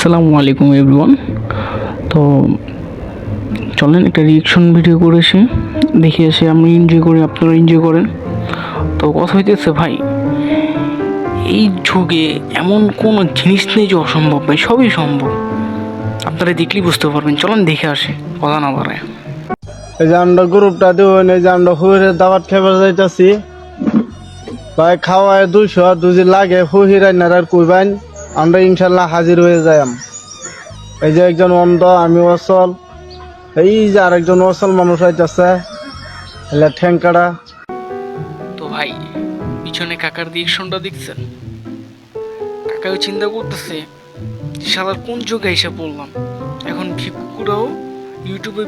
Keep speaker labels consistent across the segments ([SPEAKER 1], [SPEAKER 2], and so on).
[SPEAKER 1] আসসালামু আলাইকুম এভরিওয়ান। তো চলেন একটা রিঅ্যাকশন ভিডিও করেছি, দেখে এসে আমি এনজয় করি, আপনারা এনজয় করেন। তো কথা হইতেছে ভাই, এই যুগে এমন কোনো জিনিস নেই যে অসম্ভব ভাই, সবই সম্ভব। আপনারা দেখলেই বুঝতে পারবেন, চলেন দেখে আসি, কথা না বাড়ায়।
[SPEAKER 2] এই যে আমরা গ্রুপটা দেবেন, এই যে আমরা হুইরের দাওয়াত খাবার যাইতাছি ভাই, খাওয়ায় 200 দুজি লাগে হুহি রান্নার আর কইবেন, আমরা ইনশাল্লাহ হাজির হয়ে যাই। এই যে একজন অন্ধ, আমি অসল, এই যে আরেকজন অসল মানুষ আইতাছে এলা ঠ্যাংকাড়া।
[SPEAKER 1] তো ভাই পিছনে কাকার রিঅ্যাকশনটা দেখছেন? কাকাও চিন্তা করতেছে শালার কোন যুগে এসে পড়লাম। এখন ভিক্ষুরাও ইউটিউবে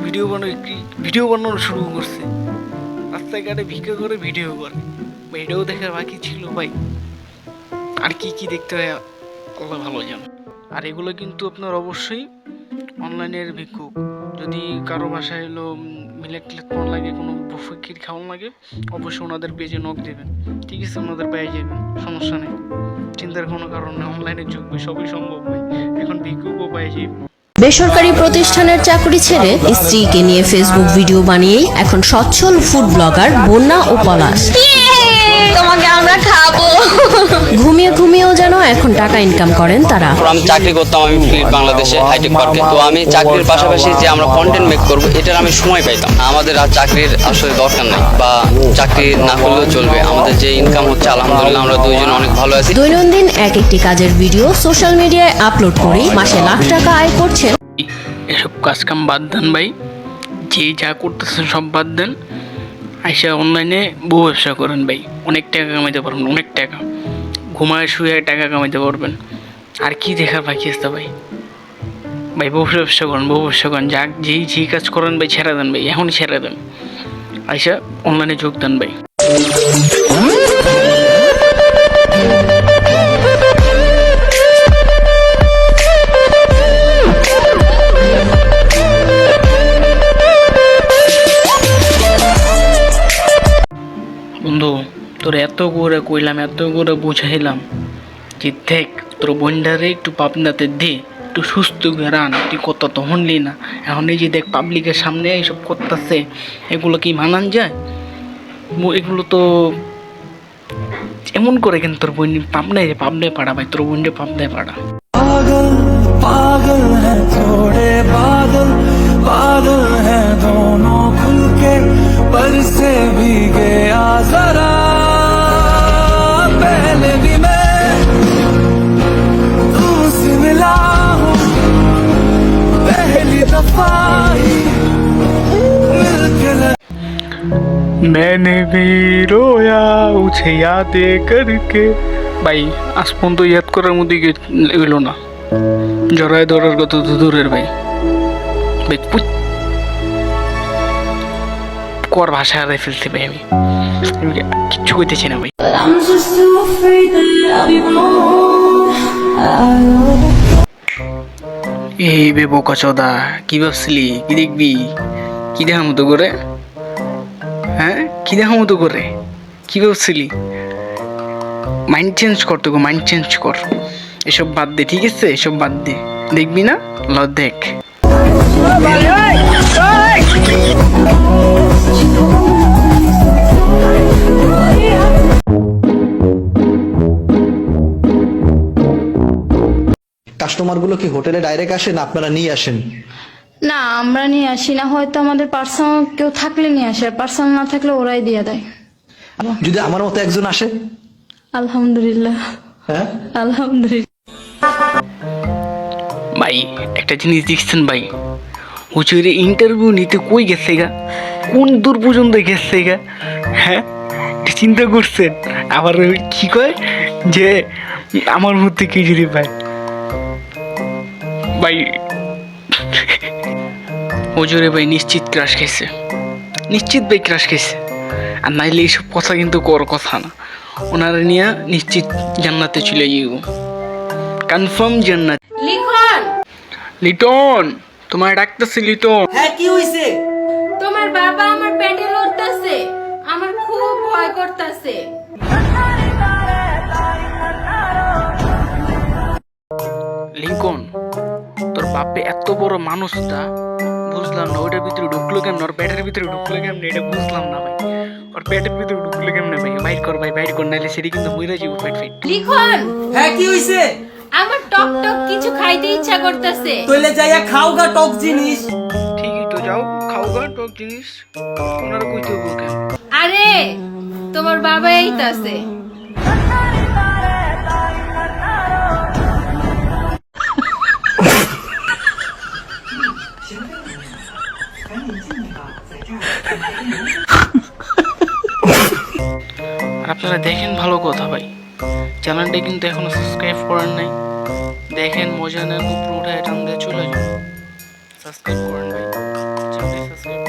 [SPEAKER 1] ভিডিও বানানো শুরু করছে, রাস্তাঘাটে ভিক্ষা করে ভিডিও করে। এটাও দেখার বাকি ছিল ভাই, আর কি কি দেখতে হয় আল্লাহ ভালো জানে। আর এগুলো কিন্তু আপনার অবশ্যই অনলাইনের ভিক্ষুক। যদি কারো বাসায় এলো মিলেট টিলেট পাওয়া লাগে, কোনো ফকির খাওয়ান লাগে, অবশ্যই ওনাদের পেজে নক দেবেন, ঠিক আছে? ওনাদের পেয়ে যাবেন, সমস্যা নেই, চিন্তার কোনো কারণ নেই। অনলাইনের যুগ, সবই সম্ভব ভাই, এখন ভিক্ষুকও পেয়ে যাবেন।
[SPEAKER 3] বেসরকারি প্রতিষ্ঠানের চাকরি ছেড়ে স্ত্রীকে নিয়ে ফেসবুক ভিডিও বানিয়েই এখন সচ্ছল ফুড ব্লগার বন্যা ও পলাশ।
[SPEAKER 4] তোমাকে আমরা খাবো।
[SPEAKER 3] ঘুমিয়ে ঘুমিয়েও যেন এখন টাকা ইনকাম করেন তারা।
[SPEAKER 5] আমি চাকরি করতাম, আমি ফিলিপ বাংলাদেশে হাইটেক পার্কে। তো আমি চাকরির পাশাপাশি যে আমরা কন্টেন্ট মেক করব, এটার আমি সময় পাইতাম। আমাদের আর চাকরির আসলে দরকার নাই, বা চাকরি না করলেও চলবে। আমাদের যে ইনকাম হচ্ছে আলহামদুলিল্লাহ আমরা দুইজন অনেক ভালো আছি।
[SPEAKER 3] দৈনন্দিন এক একটি কাজের ভিডিও সোশ্যাল মিডিয়ায় আপলোড করে মাসে লাখ টাকা আয় করছেন।
[SPEAKER 1] এসব কাজ কাম বাদ দেন ভাই, যে যা করতেছেন সব বাদ দেন, আইসা অনলাইনে বউ ব্যবসা করেন ভাই, অনেক টাকা কামাইতে পারবেন, অনেক টাকা। ঘুমায় শুয়ে টাকা কামাইতে পারবেন। আর কি দেখার বাকি আছে ভাই? ভাই বউ ব্যবসা করেন, বউ ব্যবসা করেন, যা যেই কাজ করেন ভাই ছেড়ে দেন ভাই, এখনই ছেড়ে দেন, আইসা অনলাইনে যোগ দেন ভাই। বন্ধু তোর এত করে কইলাম, এত করে বুঝাইলাম যে দেখ তোর বোনটারে একটু পাবনাতে দে, একটু সুস্থ বেরান, তুই কথা তো হনলি না। এখন এই যে দেখ পাবলিকের সামনে এইসব করতেছে, এগুলো কি মানান যায়? এগুলো তো এমন করে কেন? তোর বোন পাবনায় পাড়া ভাই, তোর বোনটা পাবনায় পাড়া।
[SPEAKER 6] पागल पागल है थोड़े बादल, बादल है दोनों खुल के, पर से भी गया जरा पहले भी मैं तुमसे मिला हूँ, पहली दफा ही मिलके
[SPEAKER 1] मैंने भी रोया उसे यादें करके। ভাই আজ পর্যন্ত ইয়াদ করার মধ্যে এলো না, জড়ায় ধরার কত দূরের ভাই। ভাই কর ভাষা হারাই ফেলতে ভাই, আমি কিচ্ছু করতেছি না ভাই। এই বে বোকা চোদা, কি ভাবছিলি? কি দেখবি? কি দেখা মতো করে? হ্যাঁ কি দেখা মতো করে? কি ভাবছিলি? মাইন্ড চেঞ্জ কর, তোকে মাইন্ড চেঞ্জ কর, এসব বাদ দে, ঠিক আছে? এসব বাদ দে, দেখবি না? ল দেখ।
[SPEAKER 7] কাস্টমারগুলো কি হোটেলে ডাইরেক্ট আসেন, আপনারা নিয়ে আসেন?
[SPEAKER 4] না, আমরা নিয়ে আসি না, হয়তো আমাদের পার্সোনাল কেউ থাকলে নিয়ে আসে, আর পার্সোনাল না থাকলে ওরাই দিয়ে দেয়।
[SPEAKER 7] যদি আমার মতো একজন আসে?
[SPEAKER 4] আলহামদুলিল্লাহ,
[SPEAKER 7] হ্যাঁ
[SPEAKER 4] আলহামদুলিল্লাহ।
[SPEAKER 1] ভাই একটা জিনিস দেখছেন ভাই, হুজুরে ইন্টারভিউ নিতে কই গেছে গা, কোন দূর পর্যন্ত গেছে গা? হ্যাঁ চিন্তা করছেন? আবার কি কয় যে আমার মধ্যে কি যদি ভাই, ভাই হুজুরে ভাই নিশ্চিত ক্রাশ খেয়েছে, নিশ্চিত ভাই ক্রাশ খেয়েছে। আর নাইলে এইসব কথা কিন্তু কর কথা না, ওনারা নিয়ে নিশ্চিত জান্নাতে চলে যাইব, কনফার্ম জান্নাত। লিটন তোমার ডাকতেছে লিটন।
[SPEAKER 8] হ্যাঁ কি হইছে?
[SPEAKER 4] তোমার বাবা আমার পেটে লড়তাছে, আমার খুব ভয় করতেছে।
[SPEAKER 1] লিঙ্কন বাপে এত বড় মানুষটা বুঝলাম না, ওইটার ভিতরে ঢুকলো কেমন, ওর পেটের ভিতরে ঢুকলো কেমন এটা বুঝলাম না ভাই। ওর পেটের ভিতরে ঢুকলো কেমনে ভাই? বাইর কর ভাই, বাইর কর, নাইলে সেটি কিন্তু মইরা যাবো পেট ফেট।
[SPEAKER 8] লিখন,
[SPEAKER 9] হ্যাঁ কি হইছে?
[SPEAKER 8] আমার টক টক কিছু খাইতে ইচ্ছা করতেছে।
[SPEAKER 9] তইলে যাইয়া খাও গা টক জিনিস।
[SPEAKER 1] ঠিকই তো, যাও খাও গা টক জিনিস। ওনারা কইতে হবো কেন?
[SPEAKER 8] আরে তোমার বাবা এইতাছে।
[SPEAKER 1] আর আপনারা দেখেন ভালো কথা ভাই, চ্যানেলটা কিন্তু এখনো সাবস্ক্রাইব করেন নাই, দেখেন মজা নেন, উপরে উঠে টান দিয়ে চলে যান, সাবস্ক্রাইব করেন ভাই, চ্যানেলটা সাবস্ক্রাইব